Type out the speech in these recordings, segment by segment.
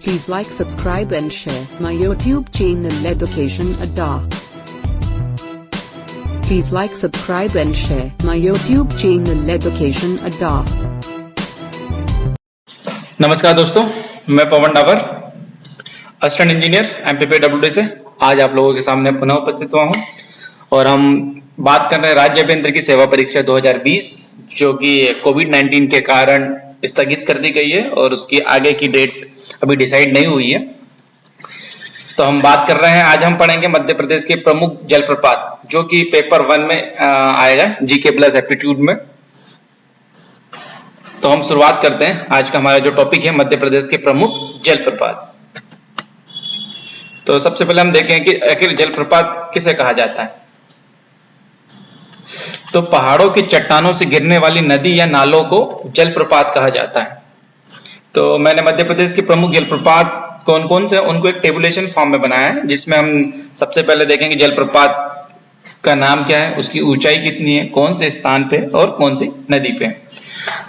Please like, subscribe and share my YouTube channel Education Adda. Please like, subscribe and share my YouTube channel Education Adda. नमस्कार दोस्तों, मैं पवन Dabur, assistant engineer MPPWD से आज आप लोगों के सामने पुनः उपस्थित हुआ हूं और हम बात कर रहे हैं राज्य अभियंत्रिकी की सेवा परीक्षा 2020 जो कि कोविड-19 के कारण स्थगित कर दी गई है और उसकी आगे की डेट अभी डिसाइड नहीं हुई है। तो हम बात कर रहे हैं, आज हम पढ़ेंगे मध्य प्रदेश के प्रमुख जलप्रपात जो कि पेपर 1 में आएगा जीके प्लस एप्टीट्यूड में। तो हम शुरुआत करते हैं। आज का हमारा जो टॉपिक है मध्य प्रदेश के प्रमुख जलप्रपात। तो सबसे पहले हम देखें कि आखिर जलप्रपात किसे कहा जाता है। तो पहाड़ों की चट्टानों से गिरने वाली नदी या नालों को जलप्रपात कहा जाता है। तो मैंने मध्य प्रदेश के प्रमुख जलप्रपात कौन कौन से उनको एक टेबुलेशन फॉर्म में बनाया है, जिसमें हम सबसे पहले देखेंगे जलप्रपात का नाम क्या है, उसकी ऊंचाई कितनी है, कौन से स्थान पे और कौन सी नदी पे।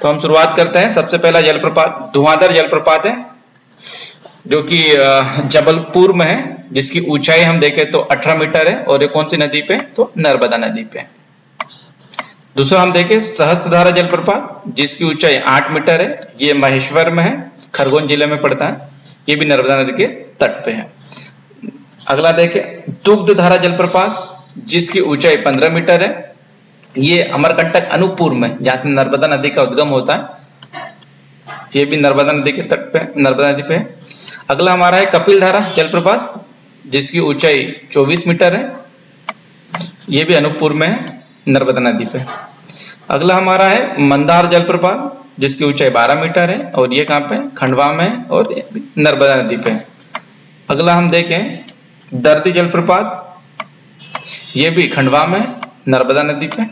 तो हम शुरुआत करते हैं। सबसे पहला जलप्रपात धुआंधार जलप्रपात है जो कि जबलपुर में है, जिसकी ऊंचाई हम देखें तो 18 मीटर है और ये कौन सी नदी पे, तो नर्मदा नदी पे। दूसरा हम देखें सहस्त्रधारा जलप्रपात जिसकी ऊंचाई 8 मीटर है, ये महेश्वर में है, खरगोन जिले में पड़ता है, ये भी नर्मदा नदी के तट पे है। अगला देखें दुग्धधारा जलप्रपात जिसकी ऊंचाई 15 मीटर है, ये अमरकंटक अनूपपुर में जहां नर्मदा नदी का उद्गम होता है, ये भी नर्मदा नदी के तट पे, नर्मदा नदी पे है। अगला हमारा है कपिलधारा जलप्रपात जिसकी ऊंचाई 24 मीटर है, ये भी अनूपपुर में है, नर्मदा नदी पे। अगला हमारा है मंदार जलप्रपात जिसकी ऊंचाई 12 मीटर है और ये कहाँ पे, खंडवा में है और ये भी नर्मदा नदी पे है। अगला हम देखें दर्दी जलप्रपात, ये भी खंडवा में, नर्मदा नदी पे।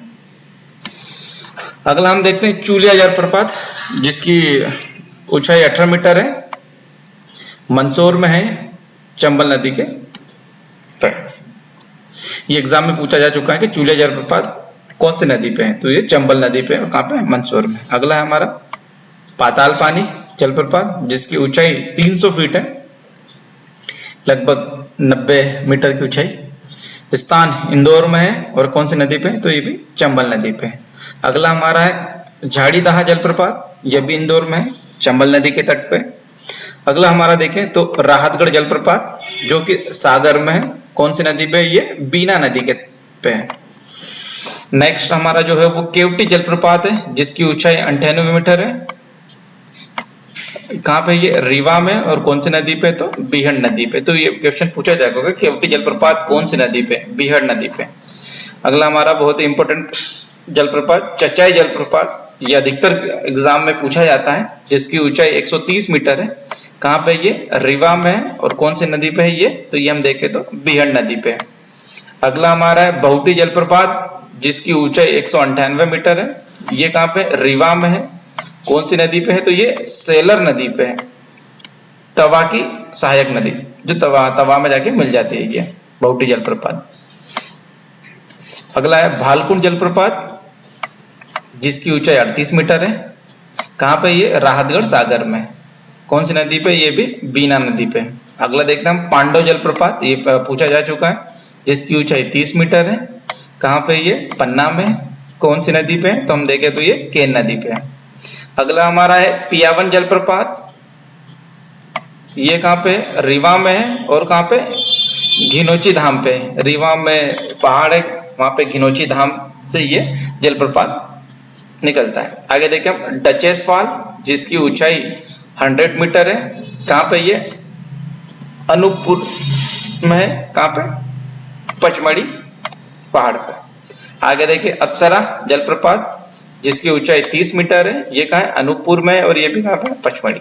अगला हम देखते हैं चूलिया जलप्रपात जिसकी ऊंचाई 18 मीटर है, मंदसौर में है, चंबल नदी के पे। ये एग्जाम में पूछा जा चुका है कि चूलिया जलप्रपात कौन सी नदी पे है, तो ये चंबल नदी पे और कहाँ पे, मंदसौर में। अगला है हमारा पाताल पानी जलप्रपात जिसकी ऊंचाई 300 फीट है, लगभग 90 मीटर की ऊंचाई। स्थान इंदौर में है और कौन सी नदी पे है, तो ये भी चंबल नदी पे है। अगला हमारा है झाड़ीदहा जलप्रपात, यह भी इंदौर में है, चंबल नदी के तट पे। अगला हमारा देखें तो राहतगढ़ जलप्रपात जो कि सागर में है, कौन सी नदी पे, ये बीना नदी के पे है। नेक्स्ट हमारा जो है वो केवटी जलप्रपात है जिसकी ऊंचाई 98 मीटर है, कहाँ पे, ये रीवा में और कौन सी नदी पे, तो बीहड़ नदी पे। तो ये क्वेश्चन पूछा जाएगा केवटी जलप्रपात कौन सी नदी पे, बीहड़ नदी पे। अगला हमारा बहुत ही इंपॉर्टेंट जलप्रपात चचाई जलप्रपात, ये अधिकतर एग्जाम में पूछा जाता है, जिसकी ऊंचाई 130 मीटर है, कहाँ पे, ये रीवा में है और कौन सी नदी पे है ये, तो ये हम देखें तो बीहड़ नदी पे है। अगला हमारा है बहुटी जलप्रपात जिसकी ऊंचाई 198 मीटर है, ये कहाँ पे, रीवा में है, कौन सी नदी पे है, तो ये सेलर नदी पे है, तवा की सहायक नदी जो तवा में जाके मिल जाती है, ये बहुटी जलप्रपात। अगला है भालकुंड जलप्रपात जिसकी ऊंचाई 38 मीटर है, कहाँ पे, ये राहतगढ़ सागर में, कौन सी नदी पे, ये भी बीना नदी पे। अगला देखते हैं हम पांडव जलप्रपात, ये पूछा जा चुका है, जिसकी ऊंचाई 30 मीटर है, कहाँ पे, ये पन्ना में, कौन सी नदी पे है, तो हम देखें तो ये केन नदी पे है। अगला हमारा है पियावन जलप्रपात, ये कहाँ पे, रीवा में है और कहाँ पे, घिनौची धाम पे। रीवा में पहाड़ है, वहां पे घिनौची धाम से ये जलप्रपात निकलता है। आगे देखें हम डचेस फॉल जिसकी ऊंचाई 100 मीटर है, कहाँ पे, ये अनूपपुर में है, कहाँ पे, पचमढ़ी पहाड़ पे। आगे देखिए अप्सरा जलप्रपात जिसकी ऊंचाई 30 मीटर है, ये कहाँ है, अनूपपुर में है और ये भी कहाँ पे, पचमढ़ी।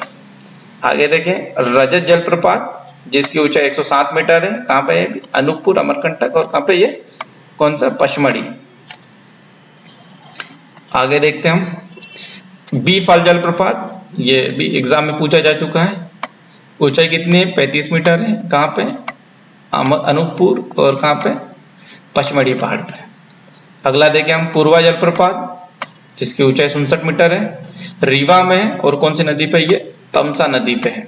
आगे देखें रजत जलप्रपात जिसकी ऊंचाई 107 मीटर है, कहाँ पे है, अनूपपुर, अमरकंटक और कहाँ पे, ये कौन सा, पचमढ़ी। आगे देखते हैं हम बी फाल जलप्रपात, ये भी एग्जाम में पूछा जा चुका है, ऊंचाई कितनी है, 35 मीटर है, कहाँ पे, अनूपपुर और कहाँ पे, पचमढ़ी पहाड़ पे। अगला देखें हम पूर्वा जलप्रपात जिसकी ऊंचाई 67 मीटर है, रीवा में है और कौन सी नदी पे, ये तमसा नदी पे है।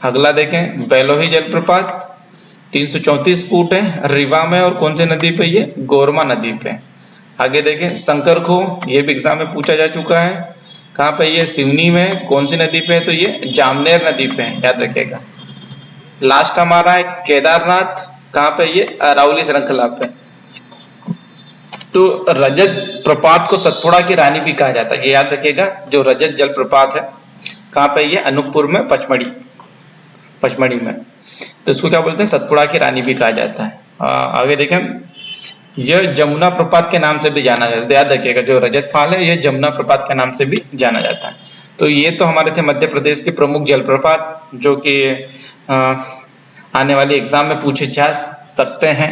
अगला देखें बेलोही जलप्रपात 334 फुट है, रीवा में, और कौन सी नदी पे? ये गोरमा नदी पे। आगे देखें शंकर खो, ये भी एग्जाम में पूछा जा चुका है। कहाँ पे? ये सिवनी में। कौन सी नदी पे है? तो ये जामनेर नदी पे है, याद रखिएगा। लास्ट हमारा है केदारनाथ, कहाँ पे? ये अरावली श्रृंखला पे। तो रजत प्रपात को सतपुड़ा की रानी भी कहा जाता है, ये याद रखिएगा। जो रजत जलप्रपात है कहाँ पे? ये अनूपपुर में, पचमढ़ी में। तो इसको क्या बोलते हैं? सतपुड़ा की रानी भी कहा जाता है। आगे देखें, यह जमुना प्रपात के नाम से भी जाना जाता है, याद रखिएगा। जो रजत फाल है, यह जमुना प्रपात के नाम से भी जाना जाता है। तो ये तो हमारे थे मध्य प्रदेश के प्रमुख जलप्रपात, जो कि आने वाले एग्जाम में पूछे जा सकते हैं।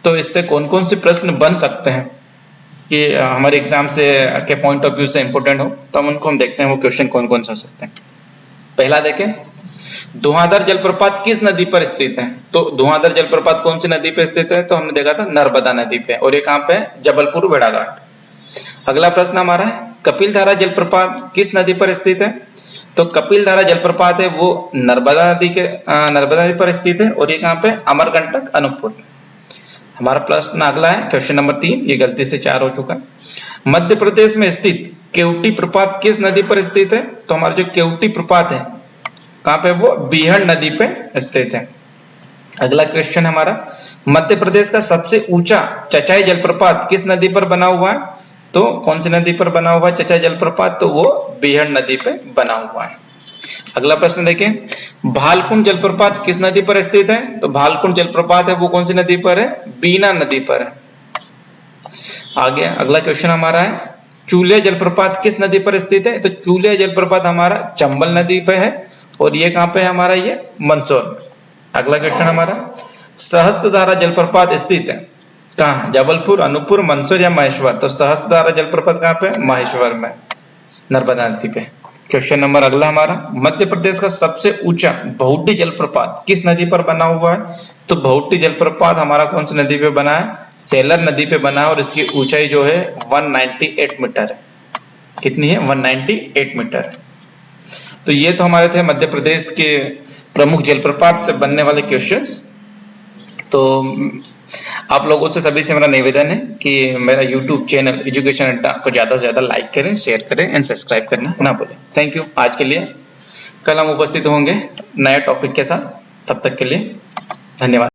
तो इससे कौन कौन से प्रश्न बन सकते हैं कि हमारे एग्जाम से के पॉइंट ऑफ व्यू से इंपोर्टेंट हो, तो उनको हम देखते हैं वो क्वेश्चन कौन कौन से हो सकते हैं। पहला देखें, धुआंधार जलप्रपात किस नदी पर स्थित है? तो धुआंधार जलप्रपात कौन सी नदी पे स्थित है? तो हमने देखा था नर्मदा नदी पे, और ये कहाँ पे है? जबलपुर भेड़ाघाट। अगला प्रश्न हमारा है, कपिलधारा जलप्रपात किस नदी पर स्थित है? तो कपिलधारा जलप्रपात है वो नर्मदा नदी पर स्थित है, और ये कहाँ पे? अमरकंटक, अनूपपुर में। हमारा प्रश्न अगला है क्वेश्चन नंबर 3, ये गलती से 4 हो चुका है। मध्य प्रदेश में स्थित केवटी प्रपात किस नदी पर स्थित है? तो हमारा जो केवटी प्रपात है कहाँ पे? वो बीहड़ नदी पे स्थित है। अगला क्वेश्चन हमारा, मध्य प्रदेश का सबसे ऊंचा चचाई जलप्रपात किस नदी पर बना हुआ है? तो कौन सी नदी पर बना हुआ है चचाई जलप्रपात? तो वो बीहड़ नदी पे बना हुआ है। अगला प्रश्न देखें, भालकुंड जलप्रपात किस नदी पर स्थित है? तो भालकुंड जलप्रपात है वो कौन सी नदी पर है? बीना नदी पर है। आगे अगला क्वेश्चन हमारा है, चूलिया जलप्रपात किस नदी पर स्थित है? तो चूलिया जलप्रपात हमारा चंबल नदी पे है, और ये कहाँ पे है हमारा? ये मंदसौर में। अगला क्वेश्चन हमारा, सहस्त्रधारा जलप्रपात स्थित है कहाँ? जबलपुर, अनूपपुर, मंदसौर या महेश्वर? तो सहस्त्रधारा जलप्रपात कहाँ पे? महेश्वर में, नर्मदा नदी पे। क्वेश्चन नंबर अगला हमारा, मध्य प्रदेश का सबसे ऊंचा बहुड्डी जलप्रपात किस नदी पर बना हुआ है? तो बहुड्डी जलप्रपात हमारा कौन सी नदी पे बना है? सेलर नदी पे बना है, और इसकी ऊंचाई जो है 198 मीटर है। कितनी है? 198 मीटर। तो ये तो हमारे थे मध्य प्रदेश के प्रमुख जलप्रपात से बनने वाले क्वेश्चंस। तो आप लोगों से सभी से मेरा निवेदन है कि मेरा YouTube चैनल एजुकेशन अड्डा को ज्यादा से ज्यादा लाइक करें, शेयर करें एंड सब्सक्राइब करना ना भूलें। थैंक यू आज के लिए। कल हम उपस्थित होंगे नए टॉपिक के साथ, तब तक के लिए धन्यवाद।